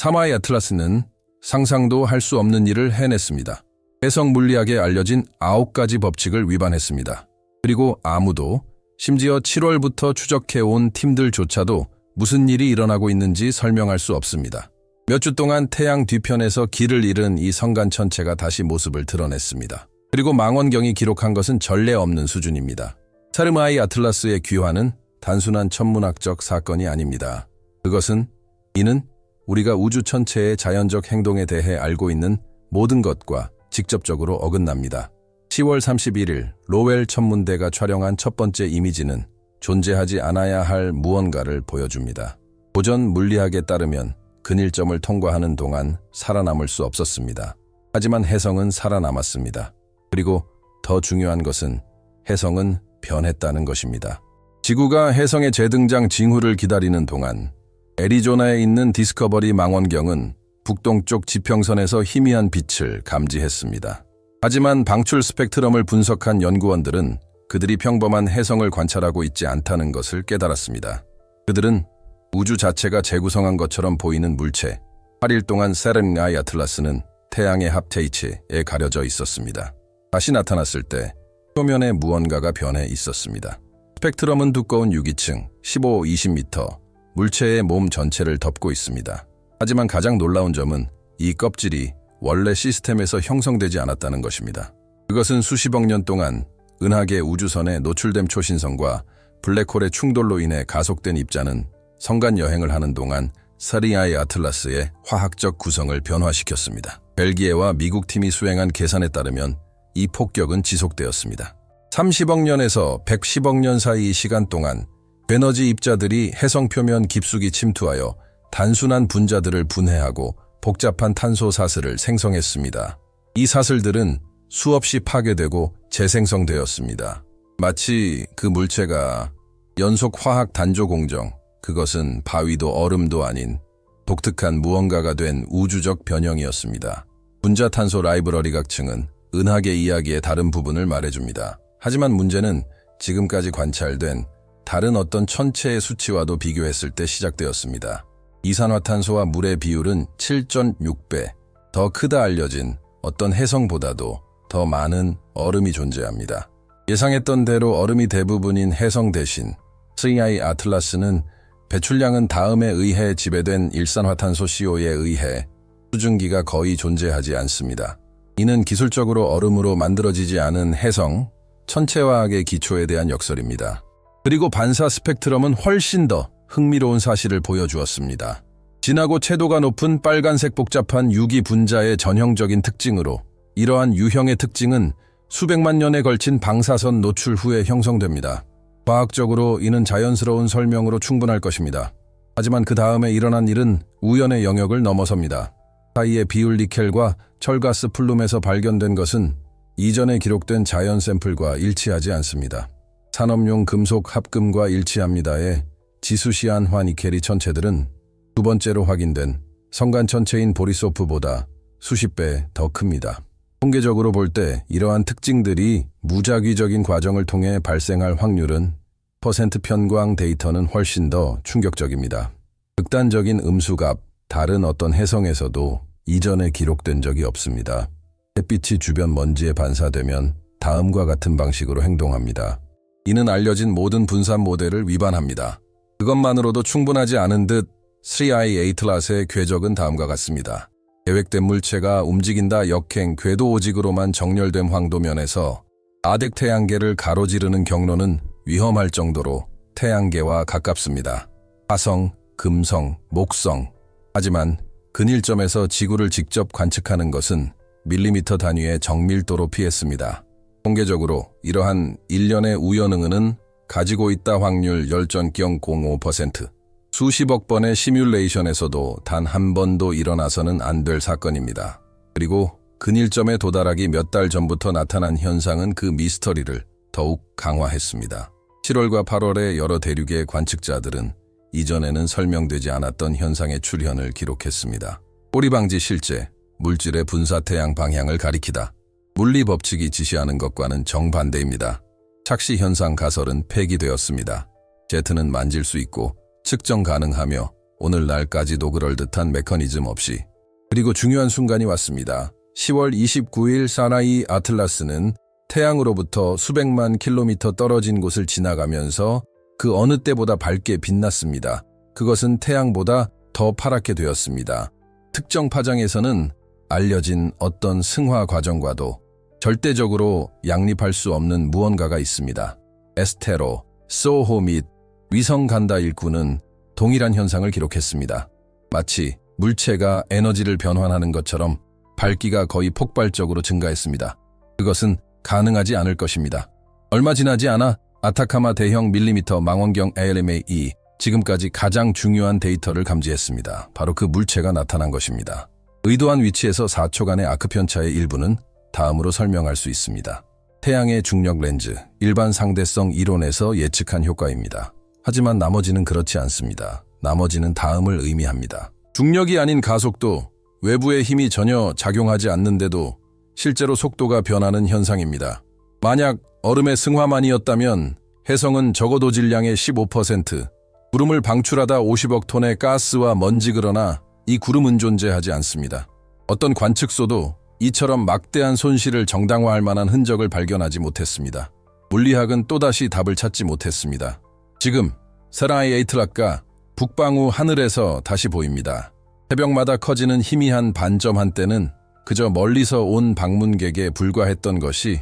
사마이 아틀라스는 상상도 할 수 없는 일을 해냈습니다. 해성 물리학에 알려진 9가지 법칙을 위반했습니다. 그리고 아무도, 심지어 7월부터 추적해온 팀들조차도 무슨 일이 일어나고 있는지 설명할 수 없습니다. 몇 주 동안 태양 뒤편에서 길을 잃은 이 성간 천체가 다시 모습을 드러냈습니다. 그리고 망원경이 기록한 것은 전례 없는 수준입니다. 사르마이 아틀라스의 귀환은 단순한 천문학적 사건이 아닙니다. 그것은 이는 우리가 우주 천체의 자연적 행동에 대해 알고 있는 모든 것과 직접적으로 어긋납니다. 10월 31일 로웰 천문대가 촬영한 첫 번째 이미지는 존재하지 않아야 할 무언가를 보여줍니다. 고전 물리학에 따르면 근일점을 통과하는 동안 살아남을 수 없었습니다. 하지만 해성은 살아남았습니다. 그리고 더 중요한 것은 해성은 변했다는 것입니다. 지구가 해성의 재등장 징후를 기다리는 동안 애리조나에 있는 디스커버리 망원경은 북동쪽 지평선에서 희미한 빛을 감지했습니다. 하지만 방출 스펙트럼을 분석한 연구원들은 그들이 평범한 해성을 관찰하고 있지 않다는 것을 깨달았습니다. 그들은 우주 자체가 재구성한 것처럼 보이는 물체, 8일 동안 사르마이 아틀라스는 태양의 합체이체에 가려져 있었습니다. 다시 나타났을 때 표면에 무언가가 변해 있었습니다. 스펙트럼은 두꺼운 유기층, 15-20m, 물체의 몸 전체를 덮고 있습니다. 하지만 가장 놀라운 점은 이 껍질이 원래 시스템에서 형성되지 않았다는 것입니다. 그것은 수십억 년 동안 은하계 우주선에 노출된 초신성과 블랙홀의 충돌로 인해 가속된 입자는 성간 여행을 하는 동안 사르마이 아틀라스의 화학적 구성을 변화시켰습니다. 벨기에와 미국 팀이 수행한 계산에 따르면 이 폭격은 지속되었습니다. 30억 년에서 110억 년 사이 시간 동안 에너지 입자들이 해성 표면 깊숙이 침투하여 단순한 분자들을 분해하고 복잡한 탄소 사슬을 생성했습니다. 이 사슬들은 수없이 파괴되고 재생성되었습니다. 마치 그 물체가 연속 화학 단조 공정, 그것은 바위도 얼음도 아닌 독특한 무언가가 된 우주적 변형이었습니다. 분자탄소 라이브러리 각층은 은하계 이야기의 다른 부분을 말해줍니다. 하지만 문제는 지금까지 관찰된 다른 어떤 천체의 수치와도 비교했을 때 시작되었습니다. 이산화탄소와 물의 비율은 7.6배, 더 크다 알려진 어떤 해성보다도 더 많은 얼음이 존재합니다. 예상했던 대로 얼음이 대부분인 해성 대신 사르마이 아틀라스는 배출량은 다음에 의해 지배된 일산화탄소 CO에 의해 수증기가 거의 존재하지 않습니다. 이는 기술적으로 얼음으로 만들어지지 않은 해성, 천체화학의 기초에 대한 역설입니다. 그리고 반사 스펙트럼은 훨씬 더 흥미로운 사실을 보여주었습니다. 진하고 채도가 높은 빨간색 복잡한 유기 분자의 전형적인 특징으로 이러한 유형의 특징은 수백만 년에 걸친 방사선 노출 후에 형성됩니다. 과학적으로 이는 자연스러운 설명으로 충분할 것입니다. 하지만 그 다음에 일어난 일은 우연의 영역을 넘어섭니다. 사이의 비율니켈과 철가스 플룸에서 발견된 것은 이전에 기록된 자연 샘플과 일치하지 않습니다. 산업용 금속 합금과 일치합니다의 지수시안화 니켈이 천체들은 두 번째로 확인된 성간 천체인 보리소프보다 수십 배 더 큽니다. 통계적으로 볼 때 이러한 특징들이 무작위적인 과정을 통해 발생할 확률은 퍼센트 편광 데이터는 훨씬 더 충격적입니다. 극단적인 음수값, 다른 어떤 해성에서도 이전에 기록된 적이 없습니다. 햇빛이 주변 먼지에 반사되면 다음과 같은 방식으로 행동합니다. 이는 알려진 모든 분산 모델을 위반합니다. 그것만으로도 충분하지 않은 듯 사르마이 아틀라스의 궤적은 다음과 같습니다. 계획된 물체가 움직인다 역행 궤도 오직으로만 정렬된 황도면에서 아덱 태양계를 가로지르는 경로는 위험할 정도로 태양계와 가깝습니다. 화성, 금성, 목성. 하지만 근일점에서 지구를 직접 관측하는 것은 밀리미터 단위의 정밀도로 피했습니다. 통계적으로 이러한 일련의 우연응은 가지고 있다 확률 10.05%. 수십억 번의 시뮬레이션에서도 단 한 번도 일어나서는 안 될 사건입니다. 그리고 근일점에 도달하기 몇 달 전부터 나타난 현상은 그 미스터리를 더욱 강화했습니다. 7월과 8월의 여러 대륙의 관측자들은 이전에는 설명되지 않았던 현상의 출현을 기록했습니다. 꼬리방지 실제, 물질의 분사 태양 방향을 가리키다. 물리 법칙이 지시하는 것과는 정반대입니다. 착시 현상 가설은 폐기되었습니다. 제트는 만질 수 있고 측정 가능하며 오늘날까지도 그럴듯한 메커니즘 없이. 그리고 중요한 순간이 왔습니다. 10월 29일 사나이 아틀라스는 태양으로부터 수백만 킬로미터 떨어진 곳을 지나가면서 그 어느 때보다 밝게 빛났습니다. 그것은 태양보다 더 파랗게 되었습니다. 특정 파장에서는 알려진 어떤 승화 과정과도 절대적으로 양립할 수 없는 무언가가 있습니다. 에스테로, 소호 및 위성 간다 일꾼은 동일한 현상을 기록했습니다. 마치 물체가 에너지를 변환하는 것처럼 밝기가 거의 폭발적으로 증가했습니다. 그것은 가능하지 않을 것입니다. 얼마 지나지 않아 아타카마 대형 밀리미터 망원경 ALMA-E 지금까지 가장 중요한 데이터를 감지했습니다. 바로 그 물체가 나타난 것입니다. 의도한 위치에서 4초간의 아크 편차의 일부는 다음으로 설명할 수 있습니다. 태양의 중력 렌즈, 일반 상대성 이론에서 예측한 효과입니다. 하지만 나머지는 그렇지 않습니다. 나머지는 다음을 의미합니다. 중력이 아닌 가속도, 외부의 힘이 전혀 작용하지 않는데도 실제로 속도가 변하는 현상입니다. 만약 얼음의 승화만이었다면 해성은 적어도 질량의 15%, 구름을 방출하다 50억 톤의 가스와 먼지 그러나 이 구름은 존재하지 않습니다. 어떤 관측소도 이처럼 막대한 손실을 정당화할 만한 흔적을 발견하지 못했습니다. 물리학은 또다시 답을 찾지 못했습니다. 지금 사나이 아틀라스가 북방우 하늘에서 다시 보입니다. 새벽마다 커지는 희미한 반점 한때는 그저 멀리서 온 방문객에 불과했던 것이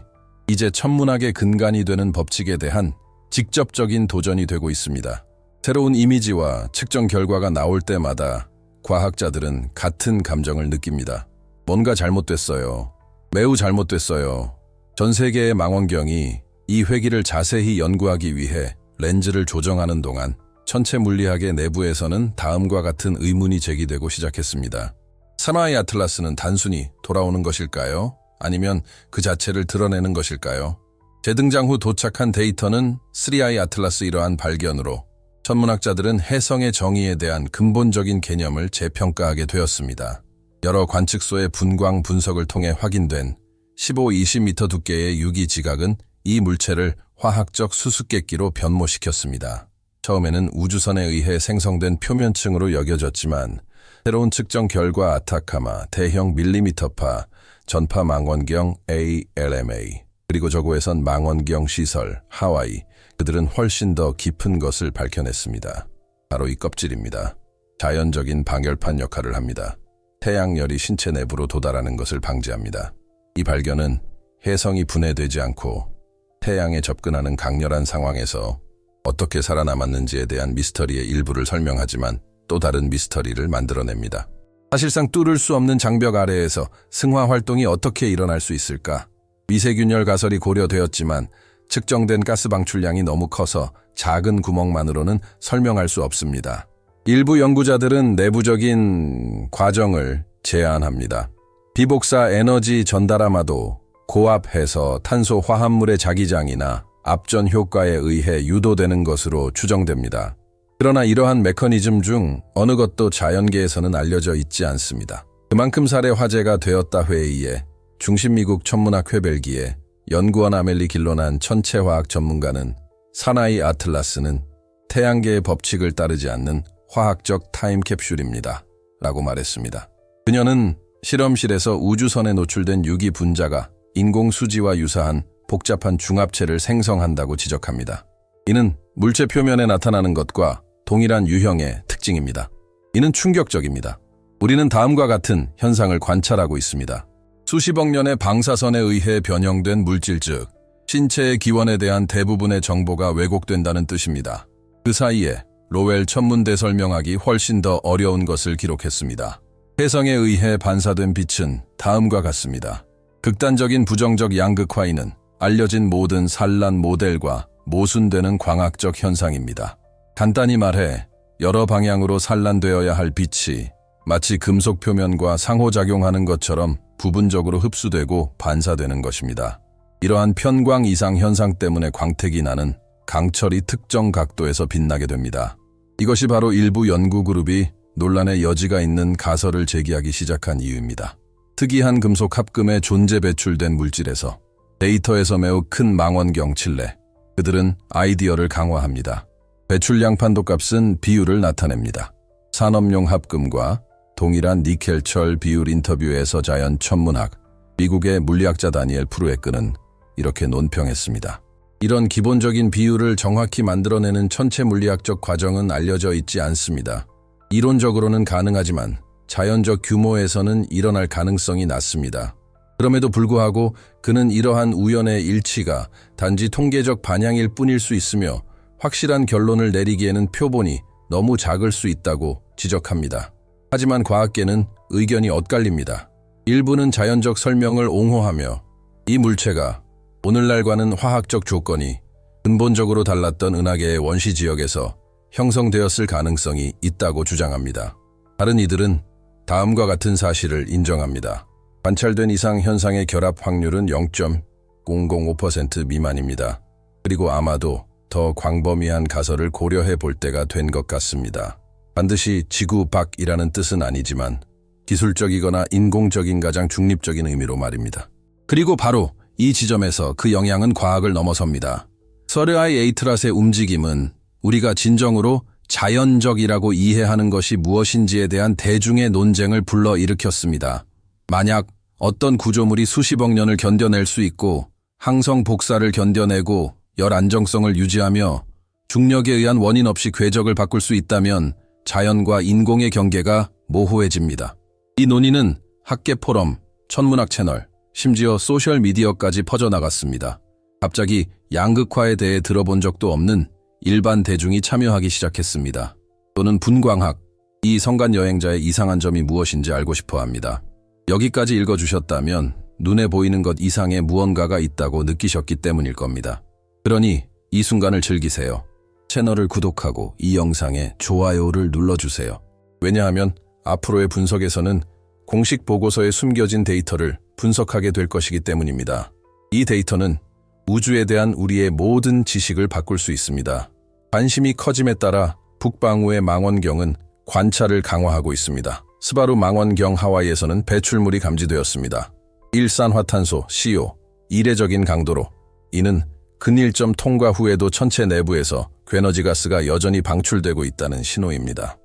이제 천문학의 근간이 되는 법칙에 대한 직접적인 도전이 되고 있습니다. 새로운 이미지와 측정 결과가 나올 때마다 과학자들은 같은 감정을 느낍니다. 뭔가 잘못됐어요. 매우 잘못됐어요. 전 세계의 망원경이 이 회기를 자세히 연구하기 위해 렌즈를 조정하는 동안 천체 물리학의 내부에서는 다음과 같은 의문이 제기되고 시작했습니다. 사나이 아틀라스는 단순히 돌아오는 것일까요? 아니면 그 자체를 드러내는 것일까요? 재등장 후 도착한 데이터는 3I 아틀라스 이러한 발견으로 천문학자들은 해성의 정의에 대한 근본적인 개념을 재평가하게 되었습니다. 여러 관측소의 분광 분석을 통해 확인된 15-20m 두께의 유기 지각은 이 물체를 화학적 수수께끼로 변모시켰습니다. 처음에는 우주선에 의해 생성된 표면층으로 여겨졌지만 새로운 측정 결과 아타카마 대형 밀리미터파 전파 망원경 ALMA 그리고 저곳에선 망원경 시설 하와이 그들은 훨씬 더 깊은 것을 밝혀냈습니다. 바로 이 껍질입니다. 자연적인 방열판 역할을 합니다. 태양열이 신체 내부로 도달하는 것을 방지합니다. 이 발견은 해성이 분해되지 않고 태양에 접근하는 강렬한 상황에서 어떻게 살아남았는지에 대한 미스터리의 일부를 설명하지만 또 다른 미스터리를 만들어냅니다. 사실상 뚫을 수 없는 장벽 아래에서 승화 활동이 어떻게 일어날 수 있을까? 미세균열 가설이 고려되었지만 측정된 가스 방출량이 너무 커서 작은 구멍만으로는 설명할 수 없습니다. 일부 연구자들은 내부적인 과정을 제안합니다. 비복사 에너지 전달아마도 고압해서 탄소 화합물의 자기장이나 압전 효과에 의해 유도되는 것으로 추정됩니다. 그러나 이러한 메커니즘 중 어느 것도 자연계에서는 알려져 있지 않습니다. 그만큼 살의 화제가 되었다 회의에 중심미국 천문학 회벨기에 연구원 아멜리 길로난 천체화학 전문가는 사나이 아틀라스는 태양계의 법칙을 따르지 않는 화학적 타임캡슐입니다. 라고 말했습니다. 그녀는 실험실에서 우주선에 노출된 유기 분자가 인공수지와 유사한 복잡한 중합체를 생성한다고 지적합니다. 이는 물체 표면에 나타나는 것과 동일한 유형의 특징입니다. 이는 충격적입니다. 우리는 다음과 같은 현상을 관찰하고 있습니다. 수십억 년의 방사선에 의해 변형된 물질 즉 신체의 기원에 대한 대부분의 정보가 왜곡된다는 뜻입니다. 그 사이에 로웰 천문대 설명하기 훨씬 더 어려운 것을 기록했습니다. 해성에 의해 반사된 빛은 다음과 같습니다. 극단적인 부정적 양극화인은 알려진 모든 산란 모델과 모순되는 광학적 현상입니다. 간단히 말해 여러 방향으로 산란되어야 할 빛이 마치 금속 표면과 상호작용하는 것처럼 부분적으로 흡수되고 반사되는 것입니다. 이러한 편광 이상 현상 때문에 광택이 나는 강철이 특정 각도에서 빛나게 됩니다. 이것이 바로 일부 연구 그룹이 논란의 여지가 있는 가설을 제기하기 시작한 이유입니다. 특이한 금속 합금의 존재 배출된 물질에서 데이터에서 매우 큰 망원경 칠레, 그들은 아이디어를 강화합니다. 배출량 판도값은 비율을 나타냅니다. 산업용 합금과 동일한 니켈철 비율 인터뷰에서 자연 천문학, 미국의 물리학자 다니엘 프루에크는 이렇게 논평했습니다. 이런 기본적인 비율을 정확히 만들어내는 천체 물리학적 과정은 알려져 있지 않습니다. 이론적으로는 가능하지만 자연적 규모에서는 일어날 가능성이 낮습니다. 그럼에도 불구하고 그는 이러한 우연의 일치가 단지 통계적 반향일 뿐일 수 있으며 확실한 결론을 내리기에는 표본이 너무 작을 수 있다고 지적합니다. 하지만 과학계는 의견이 엇갈립니다. 일부는 자연적 설명을 옹호하며 이 물체가 오늘날과는 화학적 조건이 근본적으로 달랐던 은하계의 원시 지역에서 형성되었을 가능성이 있다고 주장합니다. 다른 이들은 다음과 같은 사실을 인정합니다. 관찰된 이상 현상의 결합 확률은 0.005% 미만입니다. 그리고 아마도 더 광범위한 가설을 고려해 볼 때가 된 것 같습니다. 반드시 지구 밖이라는 뜻은 아니지만 기술적이거나 인공적인 가장 중립적인 의미로 말입니다. 그리고 바로 이 지점에서 그 영향은 과학을 넘어섭니다. 서르아이 에이트랏의 움직임은 우리가 진정으로 자연적이라고 이해하는 것이 무엇인지에 대한 대중의 논쟁을 불러일으켰습니다. 만약 어떤 구조물이 수십억 년을 견뎌낼 수 있고 항성 복사를 견뎌내고 열 안정성을 유지하며 중력에 의한 원인 없이 궤적을 바꿀 수 있다면 자연과 인공의 경계가 모호해집니다. 이 논의는 학계 포럼, 천문학 채널, 심지어 소셜미디어까지 퍼져나갔습니다. 갑자기 양극화에 대해 들어본 적도 없는 일반 대중이 참여하기 시작했습니다. 또는 분광학, 이 성간 여행자의 이상한 점이 무엇인지 알고 싶어 합니다. 여기까지 읽어주셨다면 눈에 보이는 것 이상의 무언가가 있다고 느끼셨기 때문일 겁니다. 그러니 이 순간을 즐기세요. 채널을 구독하고 이 영상에 좋아요를 눌러주세요. 왜냐하면 앞으로의 분석에서는 공식 보고서에 숨겨진 데이터를 분석하게 될 것이기 때문입니다. 이 데이터는 우주에 대한 우리의 모든 지식을 바꿀 수 있습니다. 관심이 커짐에 따라 북방우의 망원경은 관찰을 강화하고 있습니다. 스바루 망원경 하와이에서는 배출물이 감지되었습니다. 일산화탄소, CO, 이례적인 강도로. 이는 근일점 통과 후에도 천체 내부에서 괴너지 가스가 여전히 방출되고 있다는 신호입니다.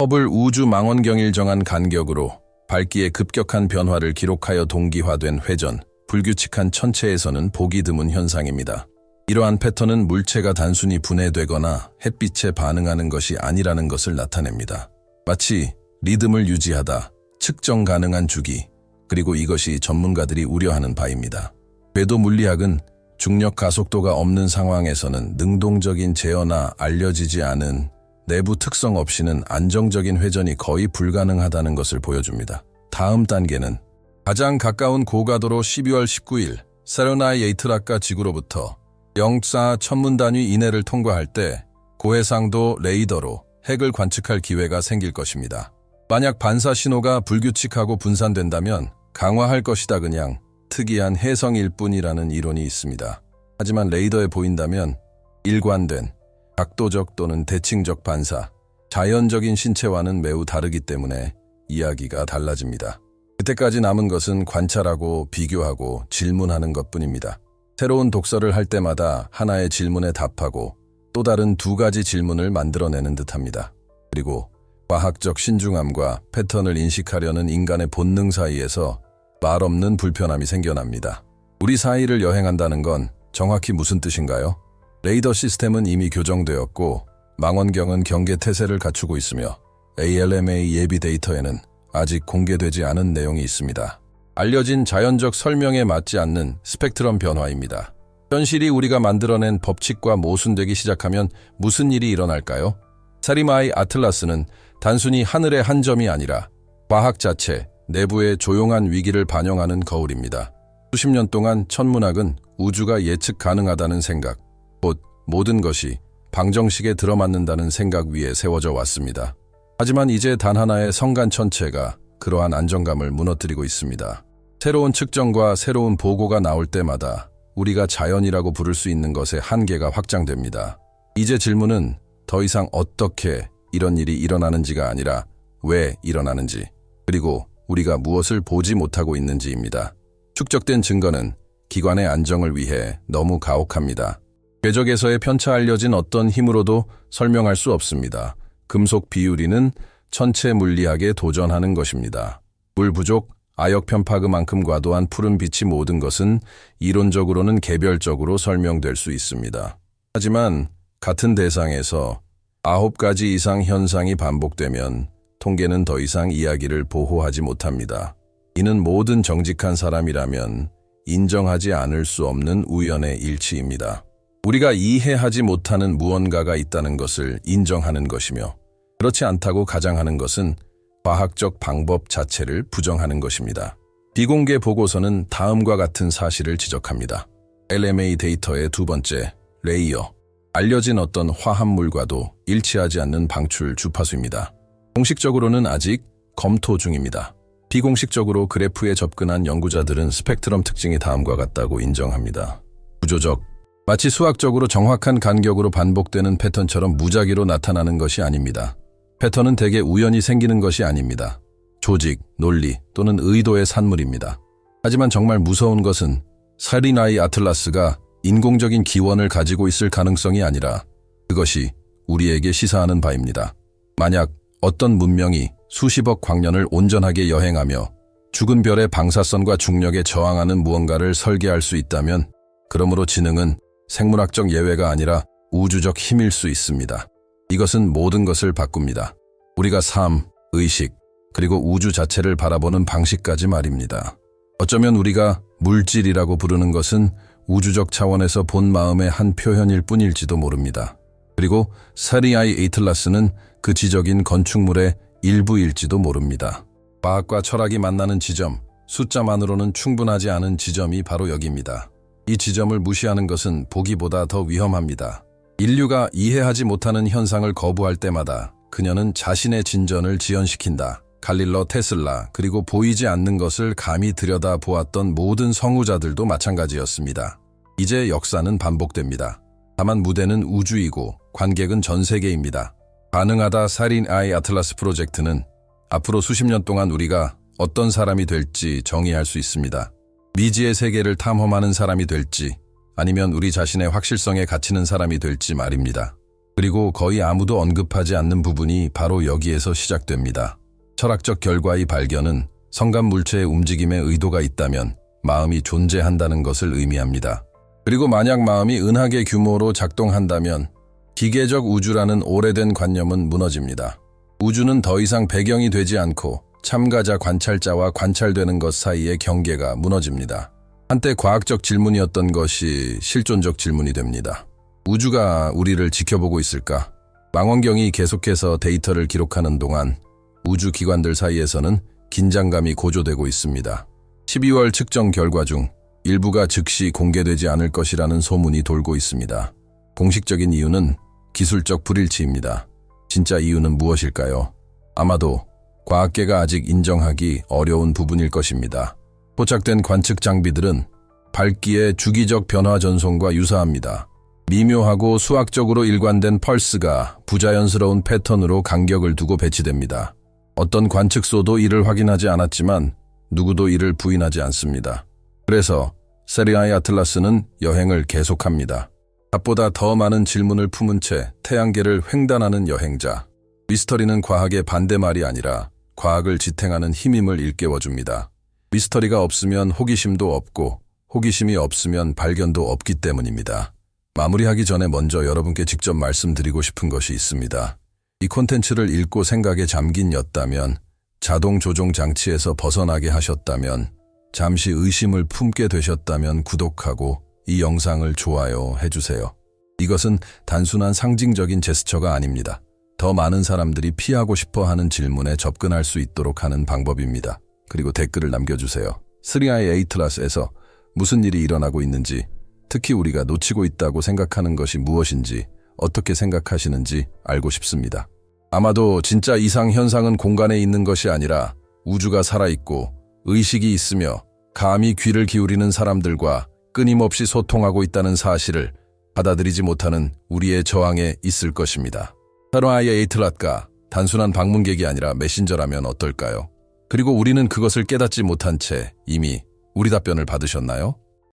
허블 우주 망원경일 정한 간격으로 밝기의 급격한 변화를 기록하여 동기화된 회전, 불규칙한 천체에서는 보기 드문 현상입니다. 이러한 패턴은 물체가 단순히 분해되거나 햇빛에 반응하는 것이 아니라는 것을 나타냅니다. 마치 리듬을 유지하다, 측정 가능한 주기, 그리고 이것이 전문가들이 우려하는 바입니다. 궤도 물리학은 중력 가속도가 없는 상황에서는 능동적인 제어나 알려지지 않은 내부 특성 없이는 안정적인 회전이 거의 불가능하다는 것을 보여줍니다. 다음 단계는 가장 가까운 고가도로 12월 19일 세르나이 에이트랏과 지구로부터 0.4 천문단위 이내를 통과할 때 고해상도 레이더로 핵을 관측할 기회가 생길 것입니다. 만약 반사 신호가 불규칙하고 분산된다면 강화할 것이다 그냥 특이한 해성일 뿐이라는 이론이 있습니다. 하지만 레이더에 보인다면 일관된 각도적 또는 대칭적 반사, 자연적인 신체와는 매우 다르기 때문에 이야기가 달라집니다. 그때까지 남은 것은 관찰하고 비교하고 질문하는 것뿐입니다. 새로운 독서를 할 때마다 하나의 질문에 답하고 또 다른 두 가지 질문을 만들어내는 듯합니다. 그리고 과학적 신중함과 패턴을 인식하려는 인간의 본능 사이에서 말없는 불편함이 생겨납니다. 우리 사이를 여행한다는 건 정확히 무슨 뜻인가요? 레이더 시스템은 이미 교정되었고 망원경은 경계 태세를 갖추고 있으며 ALMA 예비 데이터에는 아직 공개되지 않은 내용이 있습니다. 알려진 자연적 설명에 맞지 않는 스펙트럼 변화입니다. 현실이 우리가 만들어낸 법칙과 모순되기 시작하면 무슨 일이 일어날까요? 사리마이 아틀라스는 단순히 하늘의 한 점이 아니라 과학 자체, 내부의 조용한 위기를 반영하는 거울입니다. 수십 년 동안 천문학은 우주가 예측 가능하다는 생각, 곧 모든 것이 방정식에 들어맞는다는 생각 위에 세워져 왔습니다. 하지만 이제 단 하나의 성간 천체가 그러한 안정감을 무너뜨리고 있습니다. 새로운 측정과 새로운 보고가 나올 때마다 우리가 자연이라고 부를 수 있는 것의 한계가 확장됩니다. 이제 질문은 더 이상 어떻게 이런 일이 일어나는지가 아니라 왜 일어나는지, 그리고 우리가 무엇을 보지 못하고 있는지입니다. 축적된 증거는 기관의 안정을 위해 너무 가혹합니다. 궤적에서의 편차 알려진 어떤 힘으로도 설명할 수 없습니다. 금속 비율이는 천체 물리학에 도전하는 것입니다. 물 부족, 아역 편파그만큼 과도한 푸른 빛이 모든 것은 이론적으로는 개별적으로 설명될 수 있습니다. 하지만 같은 대상에서 9가지 이상 현상이 반복되면 통계는 더 이상 이야기를 보호하지 못합니다. 이는 모든 정직한 사람이라면 인정하지 않을 수 없는 우연의 일치입니다. 우리가 이해하지 못하는 무언가가 있다는 것을 인정하는 것이며 그렇지 않다고 가정하는 것은 과학적 방법 자체를 부정하는 것입니다. 비공개 보고서는 다음과 같은 사실을 지적합니다. LMA 데이터의 두 번째, 레이어. 알려진 어떤 화합물과도 일치하지 않는 방출 주파수입니다. 공식적으로는 아직 검토 중입니다. 비공식적으로 그래프에 접근한 연구자들은 스펙트럼 특징이 다음과 같다고 인정합니다. 구조적, 마치 수학적으로 정확한 간격으로 반복되는 패턴처럼 무작위로 나타나는 것이 아닙니다. 패턴은 대개 우연히 생기는 것이 아닙니다. 조직, 논리 또는 의도의 산물입니다. 하지만 정말 무서운 것은 세리나이 아틀라스가 인공적인 기원을 가지고 있을 가능성이 아니라 그것이 우리에게 시사하는 바입니다. 만약 어떤 문명이 수십억 광년을 온전하게 여행하며 죽은 별의 방사선과 중력에 저항하는 무언가를 설계할 수 있다면 그러므로 지능은 생물학적 예외가 아니라 우주적 힘일 수 있습니다. 이것은 모든 것을 바꿉니다. 우리가 삶, 의식, 그리고 우주 자체를 바라보는 방식까지 말입니다. 어쩌면 우리가 물질이라고 부르는 것은 우주적 차원에서 본 마음의 한 표현일 뿐일지도 모릅니다. 그리고 세리아이 에이틀라스는 그 지적인 건축물의 일부일지도 모릅니다. 과학과 철학이 만나는 지점, 숫자만으로는 충분하지 않은 지점이 바로 여기입니다. 이 지점을 무시하는 것은 보기보다 더 위험합니다. 인류가 이해하지 못하는 현상을 거부할 때마다 그녀는 자신의 진전을 지연시킨다. 갈릴러 테슬라 그리고 보이지 않는 것을 감히 들여다보았던 모든 성우자들도 마찬가지였습니다. 이제 역사는 반복됩니다. 다만 무대는 우주이고 관객은 전 세계입니다. 가능하다 세리나이 아틀라스 프로젝트는 앞으로 수십 년 동안 우리가 어떤 사람이 될지 정의할 수 있습니다. 미지의 세계를 탐험하는 사람이 될지 아니면 우리 자신의 확실성에 갇히는 사람이 될지 말입니다. 그리고 거의 아무도 언급하지 않는 부분이 바로 여기에서 시작됩니다. 철학적 결과의 발견은 성감 물체의 움직임에 의도가 있다면 마음이 존재한다는 것을 의미합니다. 그리고 만약 마음이 은하계 규모로 작동한다면 기계적 우주라는 오래된 관념은 무너집니다. 우주는 더 이상 배경이 되지 않고 참가자 관찰자와 관찰되는 것 사이의 경계가 무너집니다. 한때 과학적 질문이었던 것이 실존적 질문이 됩니다. 우주가 우리를 지켜보고 있을까? 망원경이 계속해서 데이터를 기록하는 동안 우주 기관들 사이에서는 긴장감이 고조되고 있습니다. 12월 측정 결과 중 일부가 즉시 공개되지 않을 것이라는 소문이 돌고 있습니다. 공식적인 이유는 기술적 불일치입니다. 진짜 이유는 무엇일까요? 아마도 과학계가 아직 인정하기 어려운 부분일 것입니다. 포착된 관측 장비들은 밝기의 주기적 변화 전송과 유사합니다. 미묘하고 수학적으로 일관된 펄스가 부자연스러운 패턴으로 간격을 두고 배치됩니다. 어떤 관측소도 이를 확인하지 않았지만 누구도 이를 부인하지 않습니다. 그래서 세리아이 아틀라스는 여행을 계속합니다. 답보다 더 많은 질문을 품은 채 태양계를 횡단하는 여행자. 미스터리는 과학의 반대말이 아니라 과학을 지탱하는 힘임을 일깨워줍니다. 미스터리가 없으면 호기심도 없고 호기심이 없으면 발견도 없기 때문입니다. 마무리하기 전에 먼저 여러분께 직접 말씀드리고 싶은 것이 있습니다. 이 콘텐츠를 읽고 생각에 잠긴 였다면, 자동 조종 장치에서 벗어나게 하셨다면, 잠시 의심을 품게 되셨다면 구독하고 이 영상을 좋아요 해주세요. 이것은 단순한 상징적인 제스처가 아닙니다. 더 많은 사람들이 피하고 싶어 하는 질문에 접근할 수 있도록 하는 방법입니다. 그리고 댓글을 남겨주세요. 세리아이 에이틀라스에서 무슨 일이 일어나고 있는지, 특히 우리가 놓치고 있다고 생각하는 것이 무엇인지, 어떻게 생각하시는지 알고 싶습니다. 아마도 진짜 이상현상은 공간에 있는 것이 아니라 우주가 살아있고 의식이 있으며 감히 귀를 기울이는 사람들과 끊임없이 소통하고 있다는 사실을 받아들이지 못하는 우리의 저항에 있을 것입니다. 세리아이 에이틀라스가 단순한 방문객이 아니라 메신저라면 어떨까요? 그리고 우리는 그것을 깨닫지 못한 채 이미 우리 답변을 받으셨나요?